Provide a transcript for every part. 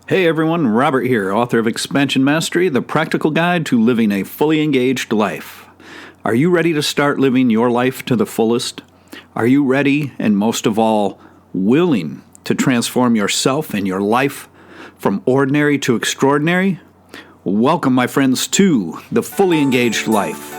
Hey everyone, Robert here, author of Expansion Mastery, the practical guide to living a fully engaged life. Are you ready to start living your life to the fullest? Are you ready, and most of all, willing to transform yourself and your life from ordinary to extraordinary? Welcome, my friends, to the Fully Engaged Life.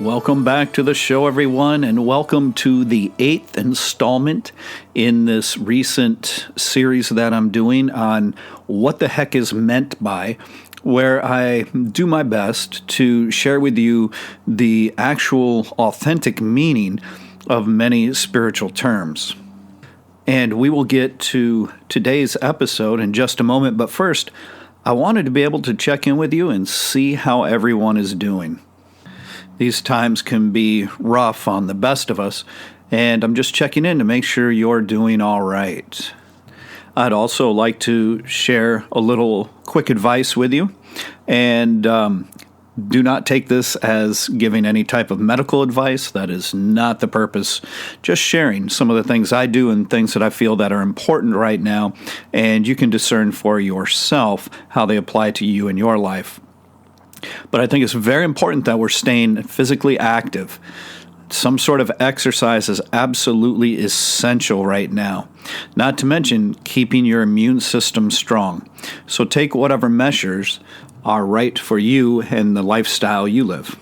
Welcome back to the show, everyone, and welcome to the 8th installment in this recent series that I'm doing on what the heck is meant by, where I do my best to share with you the actual authentic meaning of many spiritual terms. And we will get to today's episode in just a moment, but first, I wanted to be able to check in with you and see how everyone is doing. These times can be rough on the best of us, and I'm just checking in to make sure you're doing all right. I'd also like to share a little quick advice with you, and do not take this as giving any type of medical advice. That is not the purpose. Just sharing some of the things I do and things that I feel that are important right now, and you can discern for yourself how they apply to you in your life. But I think it's very important that we're staying physically active. Some sort of exercise is absolutely essential right now. Not to mention keeping your immune system strong. So take whatever measures are right for you and the lifestyle you live.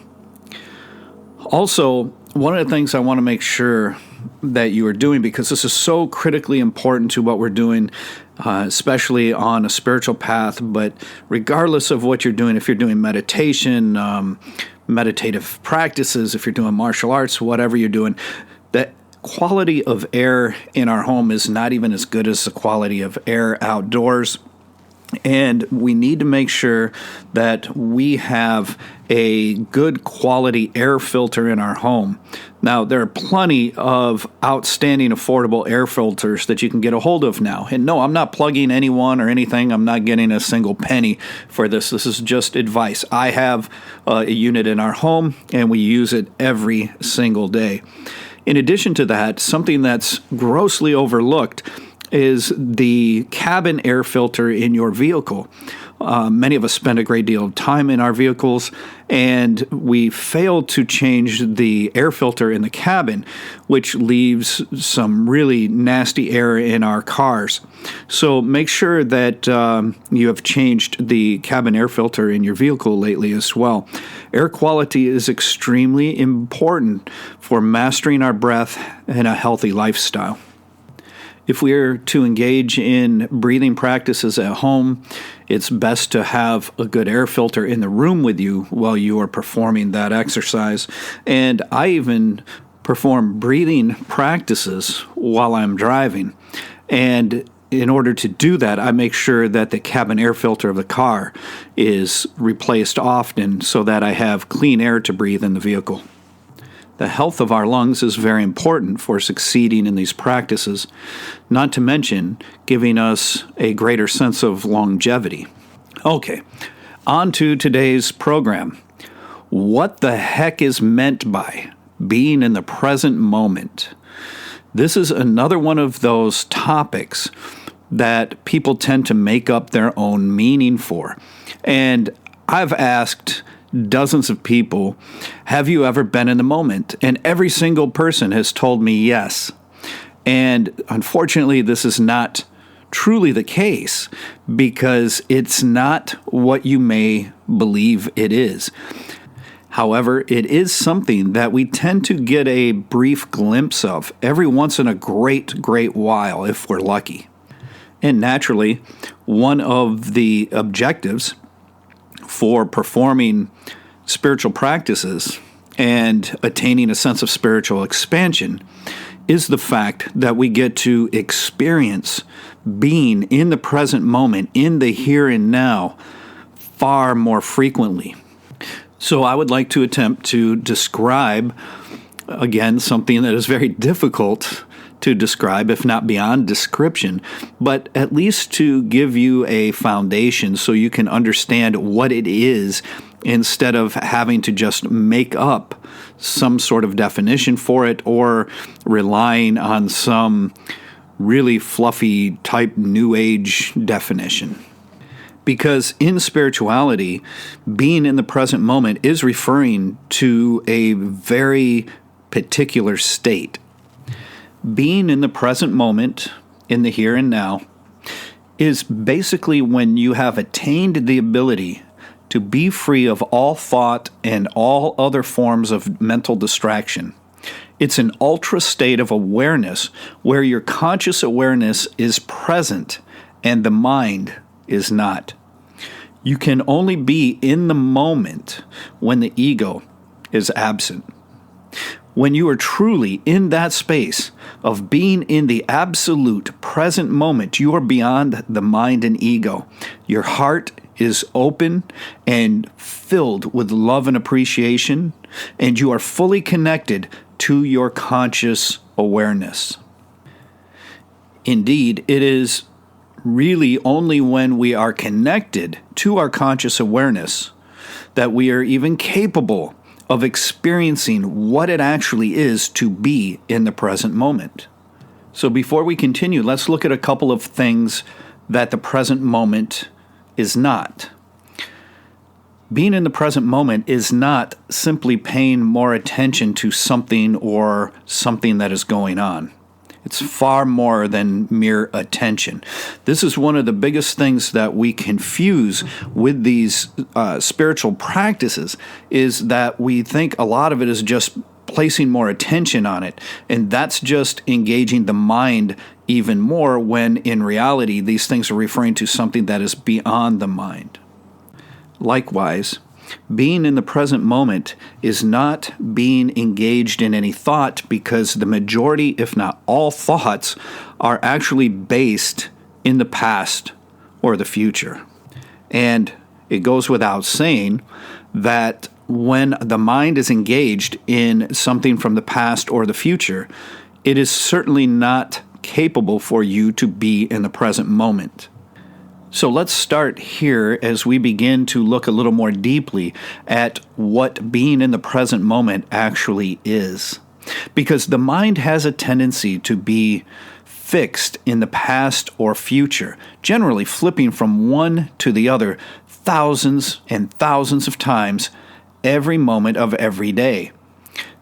Also, one of the things I want to make sure that you are doing, because this is so critically important to what we're doing, especially on a spiritual path, but regardless of what you're doing, if you're doing meditation, meditative practices, if you're doing martial arts, whatever you're doing, the quality of air in our home is not even as good as the quality of air outdoors. And we need to make sure that we have a good quality air filter in our home. Now, there are plenty of outstanding, affordable air filters that you can get a hold of now. And no, I'm not plugging anyone or anything. I'm not getting a single penny for this. This is just advice. I have a unit in our home, and we use it every single day. In addition to that, something that's grossly overlooked is the cabin air filter in your vehicle. Many of us spend a great deal of time in our vehicles, and we fail to change the air filter in the cabin, which leaves some really nasty air in our cars. So make sure that you have changed the cabin air filter in your vehicle lately as well. Air quality is extremely important for mastering our breath and a healthy lifestyle. If we are to engage in breathing practices at home, it's best to have a good air filter in the room with you while you are performing that exercise. And I even perform breathing practices while I'm driving. And in order to do that, I make sure that the cabin air filter of the car is replaced often so that I have clean air to breathe in the vehicle. The health of our lungs is very important for succeeding in these practices, not to mention giving us a greater sense of longevity. Okay, on to today's program. What the heck is meant by being in the present moment? This is another one of those topics that people tend to make up their own meaning for. And I've asked dozens of people, have you ever been in the moment? And every single person has told me yes. And unfortunately, this is not truly the case because it's not what you may believe it is. However, it is something that we tend to get a brief glimpse of every once in a great while if we're lucky. And naturally, one of the objectives for performing spiritual practices and attaining a sense of spiritual expansion is the fact that we get to experience being in the present moment, in the here and now, far more frequently. So I would like to attempt to describe, again, something that is very difficult to describe, if not beyond description, but at least to give you a foundation so you can understand what it is instead of having to just make up some sort of definition for it or relying on some really fluffy type New Age definition. Because in spirituality, being in the present moment is referring to a very particular state. Being in the present moment, in the here and now, is basically when you have attained the ability to be free of all thought and all other forms of mental distraction. It's an ultra state of awareness where your conscious awareness is present and the mind is not. You can only be in the moment when the ego is absent. When you are truly in that space of being in the absolute present moment, you are beyond the mind and ego. Your heart is open and filled with love and appreciation, and you are fully connected to your conscious awareness. Indeed, it is really only when we are connected to our conscious awareness that we are even capable of experiencing what it actually is to be in the present moment. So before we continue, let's look at a couple of things that the present moment is not. Being in the present moment is not simply paying more attention to something or something that is going on. It's far more than mere attention. This is one of the biggest things that we confuse with these spiritual practices, is that we think a lot of it is just placing more attention on it, and that's just engaging the mind even more, when in reality these things are referring to something that is beyond the mind. Likewise, being in the present moment is not being engaged in any thought, because the majority, if not all thoughts, are actually based in the past or the future. And it goes without saying that when the mind is engaged in something from the past or the future, it is certainly not capable for you to be in the present moment. So let's start here as we begin to look a little more deeply at what being in the present moment actually is. Because the mind has a tendency to be fixed in the past or future, generally flipping from one to the other thousands and thousands of times every moment of every day.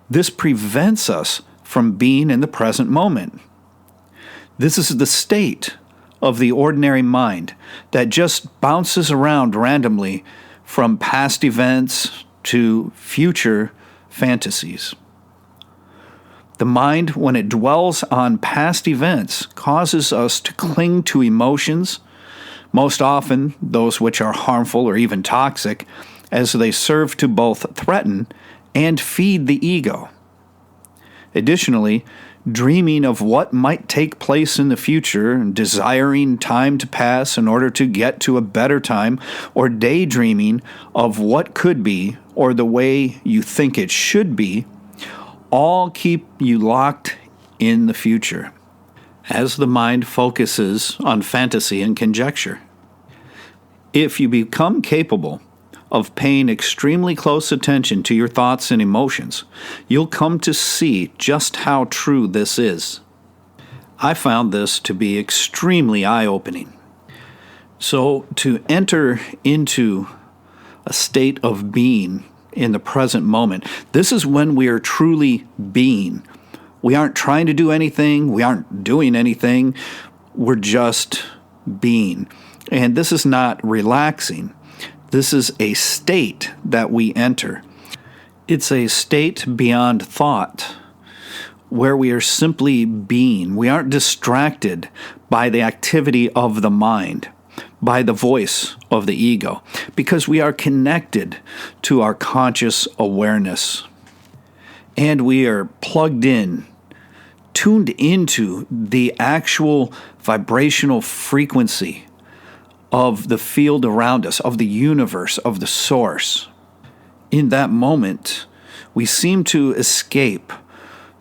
This prevents us from being in the present moment. This is the state of the ordinary mind that just bounces around randomly from past events to future fantasies. The mind, when it dwells on past events, causes us to cling to emotions, most often those which are harmful or even toxic, as they serve to both threaten and feed the ego. Additionally, dreaming of what might take place in the future, and desiring time to pass in order to get to a better time, or daydreaming of what could be or the way you think it should be, all keep you locked in the future, as the mind focuses on fantasy and conjecture. If you become capable of paying extremely close attention to your thoughts and emotions, you'll come to see just how true this is. I found this to be extremely eye-opening. So, to enter into a state of being in the present moment, this is when we are truly being. We aren't trying to do anything, we aren't doing anything, we're just being. And this is not relaxing. This is a state that we enter. It's a state beyond thought, where we are simply being. We aren't distracted by the activity of the mind, by the voice of the ego, because we are connected to our conscious awareness. And we are plugged in tuned into the actual vibrational frequency of the field around us, of the universe, of the source. In that moment, we seem to escape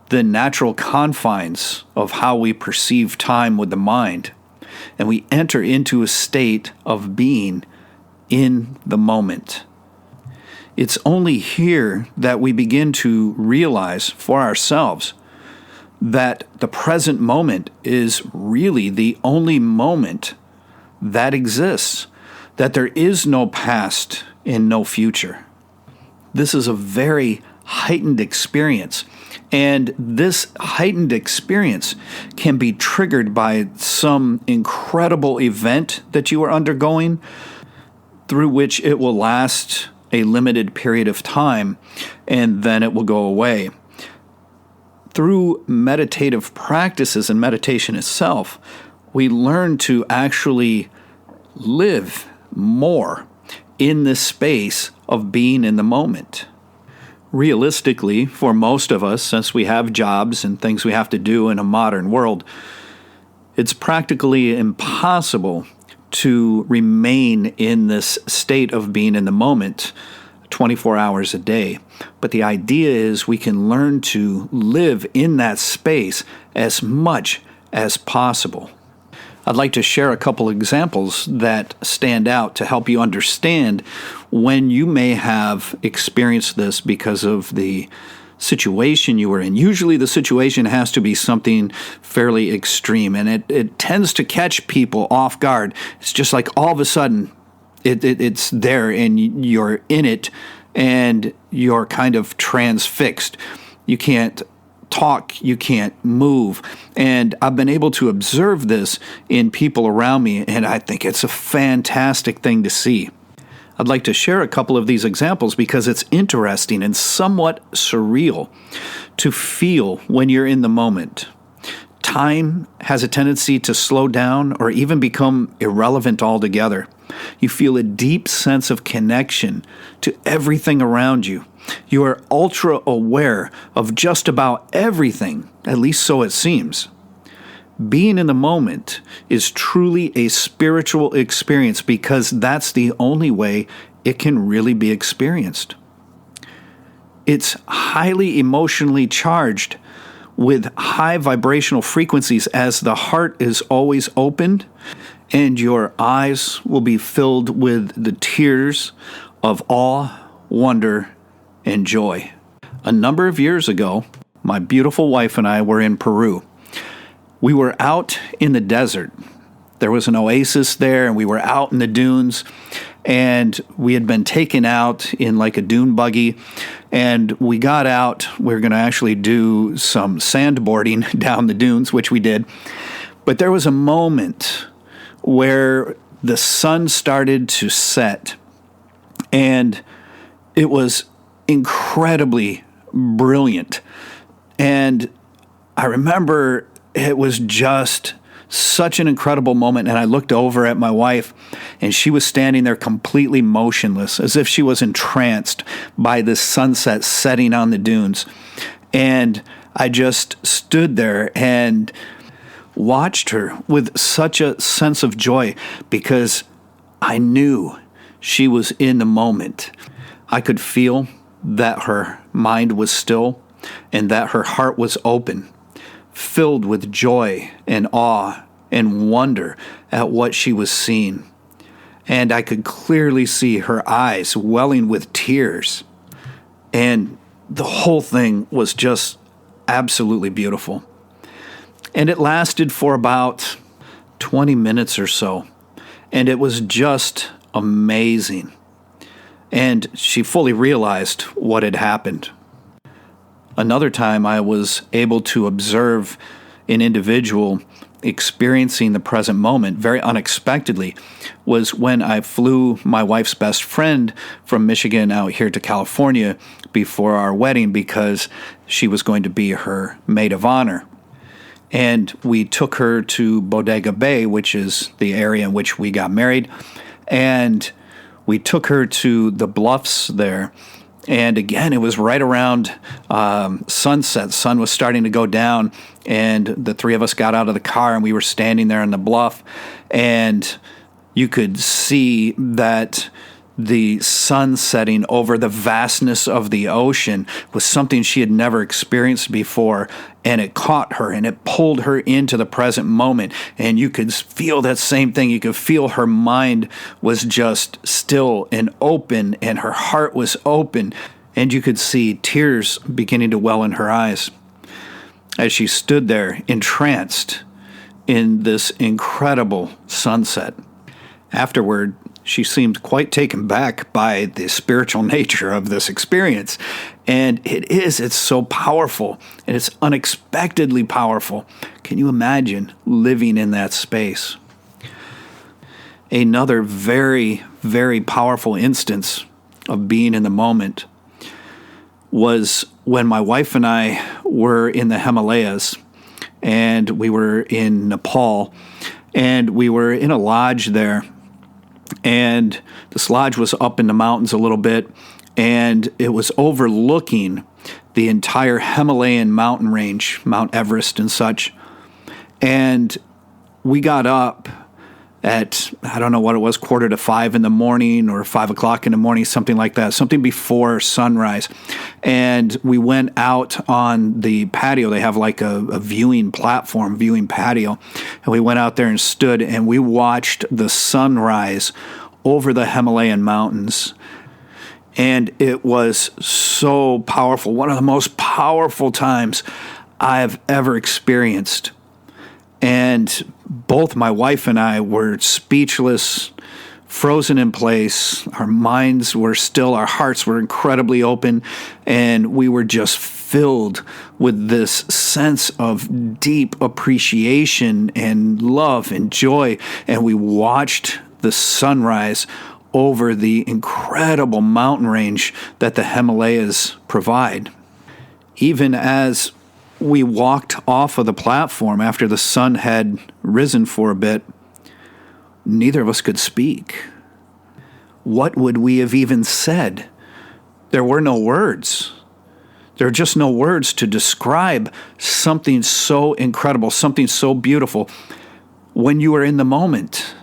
the natural confines of how we perceive time with the mind, and we enter into a state of being in the moment. It's only here that we begin to realize for ourselves that the present moment is really the only moment that exists, that there is no past and no future. This is a very heightened experience, and this heightened experience can be triggered by some incredible event that you are undergoing, through which it will last a limited period of time, and then it will go away. Through meditative practices and meditation itself, we learn to actually live more in this space of being in the moment. Realistically, for most of us, since we have jobs and things we have to do in a modern world, it's practically impossible to remain in this state of being in the moment 24 hours a day. But the idea is we can learn to live in that space as much as possible. I'd like to share a couple examples that stand out to help you understand when you may have experienced this because of the situation you were in. Usually the situation has to be something fairly extreme, and it tends to catch people off guard. It's just like all of a sudden it's there and you're in it and you're kind of transfixed. You can't talk, you can't move. And I've been able to observe this in people around me, and I think it's a fantastic thing to see. I'd like to share a couple of these examples because it's interesting and somewhat surreal to feel when you're in the moment. Time has a tendency to slow down or even become irrelevant altogether. You feel a deep sense of connection to everything around you. You are ultra aware of just about everything, at least so it seems. Being in the moment is truly a spiritual experience because that's the only way it can really be experienced. It's highly emotionally charged with high vibrational frequencies as the heart is always opened and your eyes will be filled with the tears of awe, wonder, and joy. A number of years ago, my beautiful wife and I were in Peru. We were out in the desert. There was an oasis there, and we were out in the dunes, and we had been taken out in like a dune buggy, and we got out. We were going to actually do some sandboarding down the dunes, which we did. But there was a moment where the sun started to set, and it was incredibly brilliant. And I remember it was just such an incredible moment, and I looked over at my wife, and she was standing there completely motionless, as if she was entranced by this sunset setting on the dunes. And I just stood there and watched her with such a sense of joy because I knew she was in the moment. I could feel that her mind was still and that her heart was open, filled with joy and awe and wonder at what she was seeing. And I could clearly see her eyes welling with tears. And the whole thing was just absolutely beautiful. And it lasted for about 20 minutes or so. And it was just amazing. And she fully realized what had happened. Another time I was able to observe an individual experiencing the present moment very unexpectedly was when I flew my wife's best friend from Michigan out here to California before our wedding because she was going to be her maid of honor. And we took her to Bodega Bay, which is the area in which we got married, and we took her to the bluffs there, And again, it was right around sunset. The sun was starting to go down, and the three of us got out of the car, and we were standing there on the bluff, and you could see that the sun setting over the vastness of the ocean was something she had never experienced before, and it caught her and it pulled her into the present moment. And you could feel that same thing. You could feel her mind was just still and open, and her heart was open, and you could see tears beginning to well in her eyes as she stood there entranced in this incredible sunset. Afterward, she seemed quite taken back by the spiritual nature of this experience. And it's so powerful, and it's unexpectedly powerful. Can you imagine living in that space? Another very, very powerful instance of being in the moment was when my wife and I were in the Himalayas, and we were in Nepal, and we were in a lodge there. And this lodge was up in the mountains a little bit, and it was overlooking the entire Himalayan mountain range, Mount Everest and such. And we got up at, I don't know what it was, 4:45 in the morning or 5 o'clock in the morning, something like that, something before sunrise. And we went out on the patio. They have like a viewing platform, viewing patio. And we went out there and stood, and we watched the sunrise over the Himalayan mountains. And it was so powerful, one of the most powerful times I've ever experienced. And both my wife and I were speechless, frozen in place. Our minds were still, our hearts were incredibly open, and we were just filled with this sense of deep appreciation and love and joy. And we watched the sunrise over the incredible mountain range that the Himalayas provide. Even as we walked off of the platform after the sun had risen for a bit, neither of us could speak. What would we have even said? There were no words. There are just no words to describe something so incredible, something so beautiful when you are in the moment,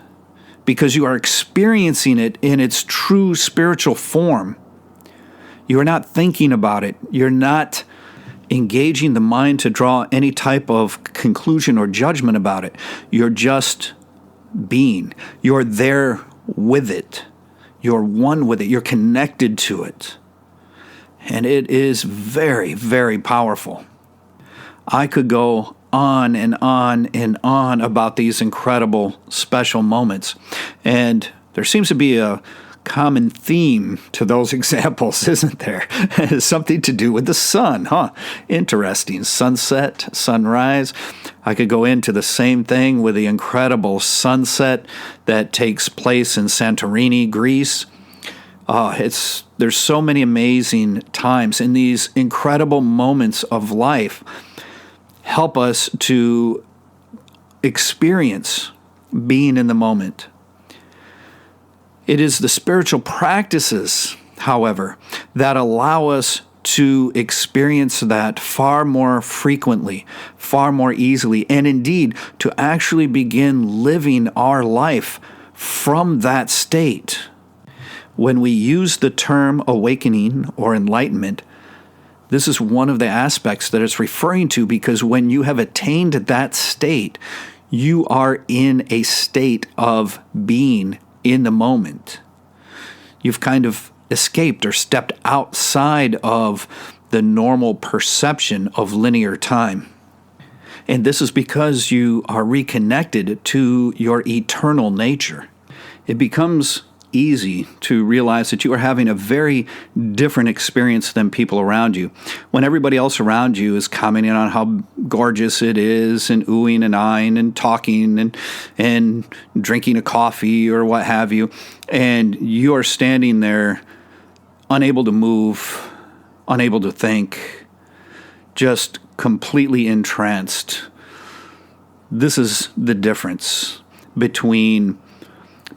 because you are experiencing it in its true spiritual form. You are not thinking about it. You're not engaging the mind to draw any type of conclusion or judgment about it. You're just being. You're there with it. You're one with it. You're connected to it. And it is very, very powerful. I could go on and on and on about these incredible special moments. And there seems to be a common theme to those examples, isn't there? It's something to do with the sun, huh? Interesting. Sunset, sunrise. I could go into the same thing with the incredible sunset that takes place in Santorini, Greece. There's so many amazing times, and these incredible moments of life help us to experience being in the moment. It is the spiritual practices, however, that allow us to experience that far more frequently, far more easily, and indeed to actually begin living our life from that state. When we use the term awakening or enlightenment, this is one of the aspects that it's referring to, because when you have attained that state, you are in a state of being in the moment. You've kind of escaped or stepped outside of the normal perception of linear time. And this is because you are reconnected to your eternal nature. It becomes easy to realize that you are having a very different experience than people around you. When everybody else around you is commenting on how gorgeous it is, and oohing and eyeing and talking and drinking a coffee or what have you, and you are standing there unable to move, unable to think, just completely entranced. This is the difference between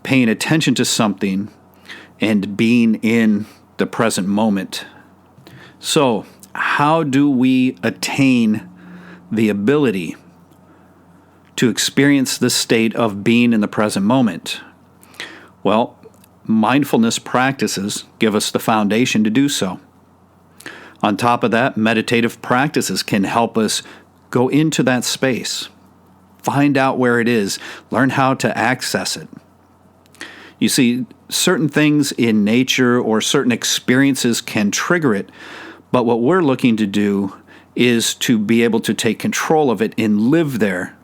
paying attention to something and being in the present moment So, how do we attain the ability to experience this state of being in the present moment? Well, mindfulness practices give us the foundation to do so. On top of that, meditative practices can help us go into that space, find out where it is, learn how to access it. You see, certain things in nature or certain experiences can trigger it, but what we're looking to do is to be able to take control of it and live there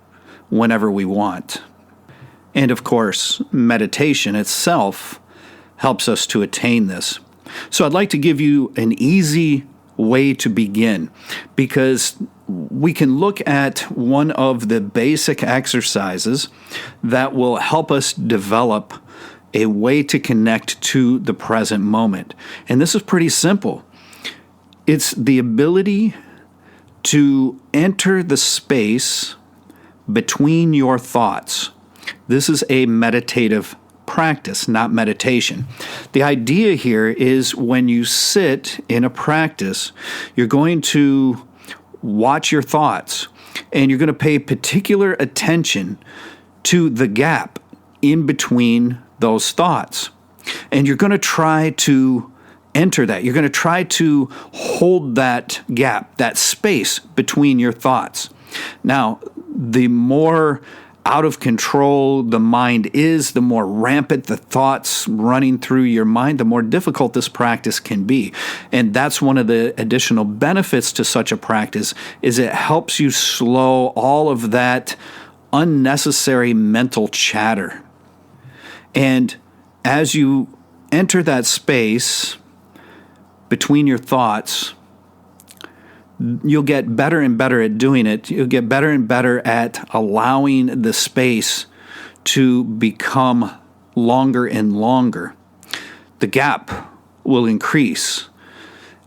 whenever we want. And of course, meditation itself helps us to attain this. So I'd like to give you an easy way to begin, because we can look at one of the basic exercises that will help us develop a way to connect to the present moment. And this is pretty simple. It's the ability to enter the space between your thoughts. This is a meditative practice, not meditation. The idea here is when you sit in a practice, you're going to watch your thoughts and you're going to pay particular attention to the gap in between those thoughts. And you're going to try to enter that. You're going to try to hold that gap, that space between your thoughts. Now, the more out of control the mind is, the more rampant the thoughts running through your mind, the more difficult this practice can be. And that's one of the additional benefits to such a practice, is it helps you slow all of that unnecessary mental chatter. And as you enter that space between your thoughts, you'll get better and better at doing it. You'll get better and better at allowing the space to become longer and longer. The gap will increase.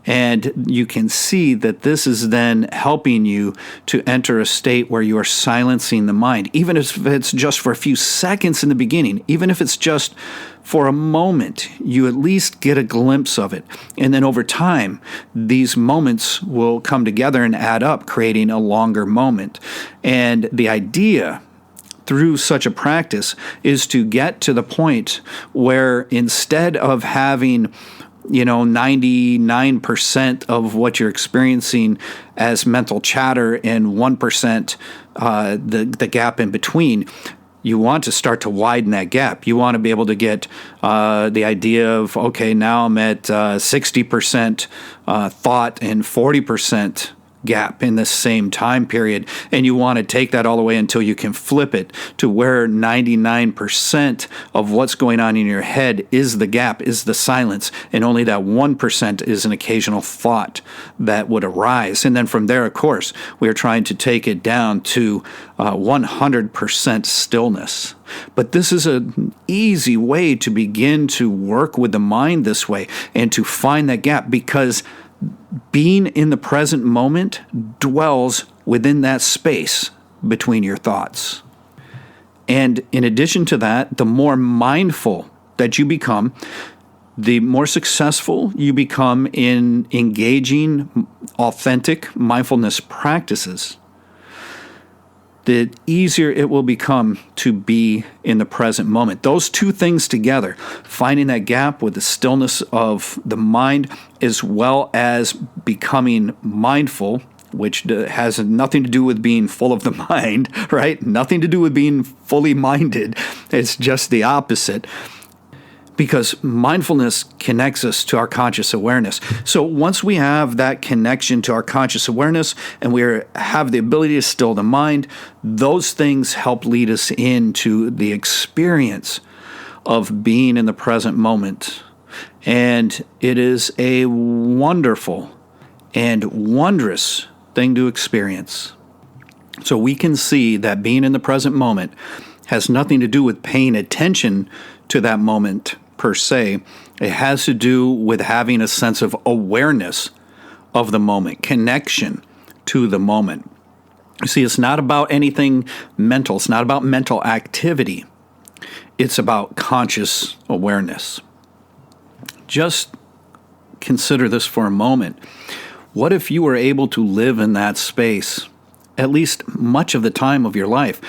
And you can see that this is then helping you to enter a state where you are silencing the mind, even if it's just for a few seconds in the beginning, even if it's just for a moment, you at least get a glimpse of it. And then over time, these moments will come together and add up, creating a longer moment. And the idea through such a practice is to get to the point where instead of having 99% of what you're experiencing as mental chatter and 1% the gap in between, you want to start to widen that gap. You want to be able to get the idea of, okay, now I'm at 60% thought and 40% gap in the same time period. And you want to take that all the way until you can flip it to where 99% of what's going on in your head is the gap, is the silence, and only that 1% is an occasional thought that would arise. And then from there, of course, we are trying to take it down to 100% stillness. But this is an easy way to begin to work with the mind this way and to find that gap, because being in the present moment dwells within that space between your thoughts. And in addition to that, the more mindful that you become, the more successful you become in engaging authentic mindfulness practices, the easier it will become to be in the present moment. Those two things together, finding that gap with the stillness of the mind, as well as becoming mindful, which has nothing to do with being full of the mind, right? Nothing to do with being fully minded. It's just the opposite. Because mindfulness connects us to our conscious awareness. So once we have that connection to our conscious awareness and we have the ability to still the mind, those things help lead us into the experience of being in the present moment. And it is a wonderful and wondrous thing to experience. So we can see that being in the present moment has nothing to do with paying attention to that moment per se. It has to do with having a sense of awareness of the moment, connection to the moment. You see, it's not about anything mental. It's not about mental activity. It's about conscious awareness. Just consider this for a moment. What if you were able to live in that space, at least much of the time of your life?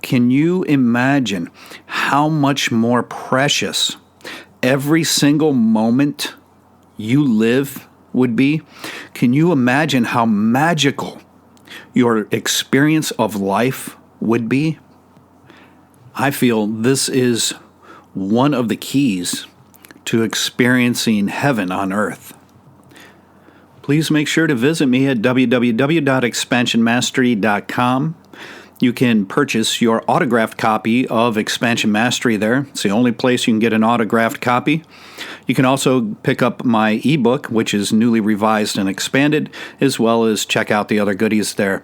Can you imagine how much more precious every single moment you live would be? Can you imagine how magical your experience of life would be? I feel this is one of the keys to experiencing heaven on earth. Please make sure to visit me at www.expansionmastery.com. You can purchase your autographed copy of Expansion Mastery there. It's the only place you can get an autographed copy. You can also pick up my ebook, which is newly revised and expanded, as well as check out the other goodies there.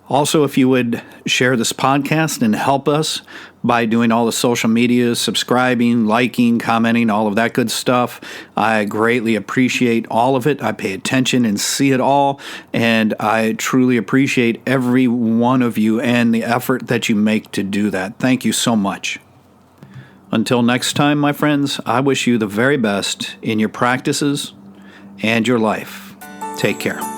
Also, if you would share this podcast and help us by doing all the social media, subscribing, liking, commenting, all of that good stuff, I greatly appreciate all of it. I pay attention and see it all, and I truly appreciate every one of you and the effort that you make to do that. Thank you so much. Until next time, my friends, I wish you the very best in your practices and your life. Take care.